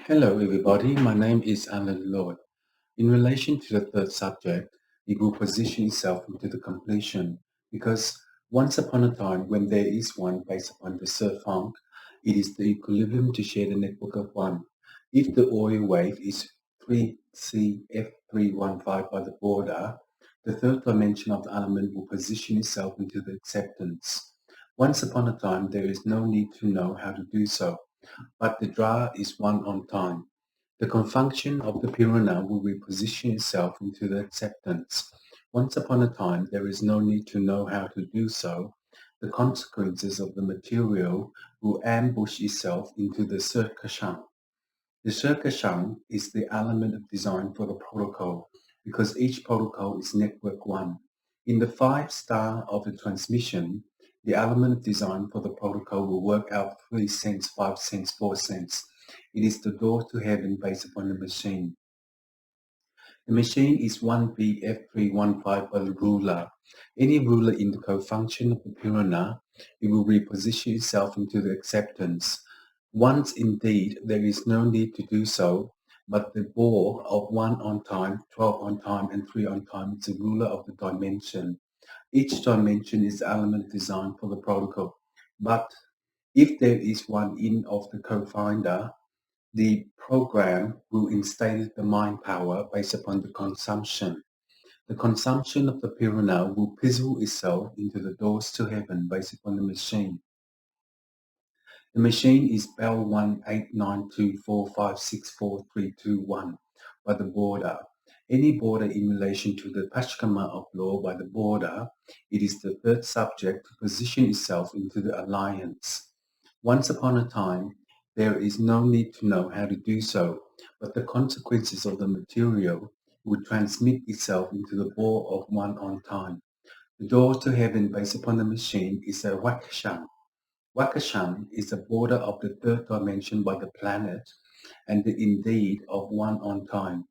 Hello, everybody. My name is Alan Lloyd. In relation to the third subject, it will position itself into the completion because once upon a time, when there is one based upon the surf funk, it is the equilibrium to share the network of one. If the oil wave is 3CF315 by the border, the third dimension of the element will position itself into the acceptance. Once upon a time, there is no need to know how to do so, but the draw is one on time. The confunction of the Purana will reposition itself into the acceptance. Once upon a time, there is no need to know how to do so. The consequences of the material will ambush itself into the circushan. The circushan is the element of design for the protocol because each protocol is network one. In the 5 star of the transmission, the element of design for the protocol will work out 3 cents, 5 cents, 4 cents. It is the door to heaven based upon the machine. The machine is 1BF315 by the ruler. Any ruler in the co-function of the Purana, it will reposition itself into the acceptance. Once indeed, there is no need to do so, but the bore of 1 on time, 12 on time, and 3 on time is the ruler of the dimension. Each dimension is the element designed for the protocol. But if there is one in of the co-finder, the program will instate the mind power based upon the consumption. The consumption of the Purana will pizzle itself into the doors to heaven based upon the machine. The machine is Bell 18924564321 by the border. Any border in relation to the Pashkama of law by the border, it is the third subject to position itself into the alliance. Once upon a time, there is no need to know how to do so, but the consequences of the material would transmit itself into the bore of one on time. The door to heaven based upon the machine is a Wakashan. Wakashan is the border of the third dimension by the planet and the indeed of one on time.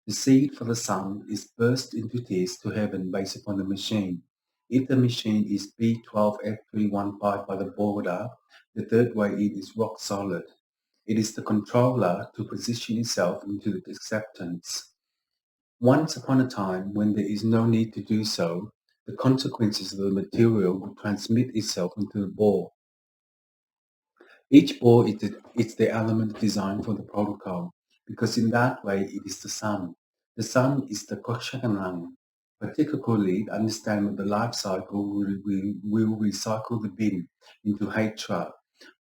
The seed for the sun is burst into tears to heaven based upon the machine. If the machine is B12F315 by the border, the third way in is rock solid. It is the controller to position itself into the acceptance. Once upon a time, when there is no need to do so, the consequences of the material will transmit itself into the bore. Each bore is the element designed for the protocol, because in that way it is the sun. The sun is the Kokshakanang. Particularly, understand that the life cycle will recycle the bin into Hatra,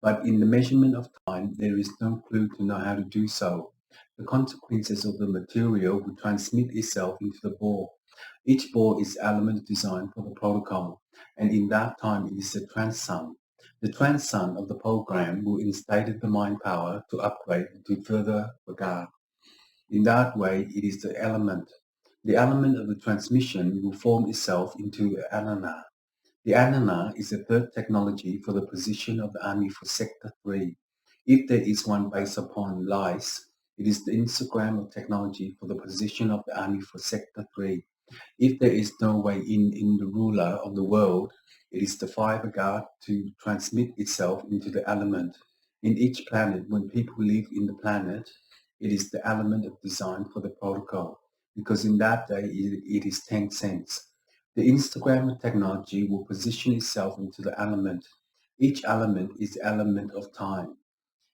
but in the measurement of time, there is no clue to know how to do so. The consequences of the material will transmit itself into the bore. Each bore is element designed for the protocol, and in that time it is the trans-sun. The trans-sun of the program will instate the mind power to upgrade to further regard. In that way, it is the element. The element of the transmission will form itself into Anana. The Anana is the third technology for the position of the army for Sector 3. If there is one based upon lice, it is the Instagram of technology for the position of the army for Sector 3. If there is no way in the ruler of the world, it is the fiber guard to transmit itself into the element. In each planet, when people live in the planet, it is the element of design for the protocol, because in that day it is 10 cents. The Instagram technology will position itself into the element. Each element is the element of time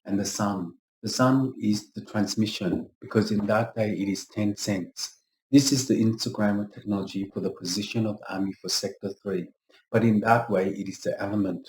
and the sun. The sun is the transmission because in that day it is 10 cents. This is the Instagram technology for the position of the army for Sector 3, but in that way it is the element.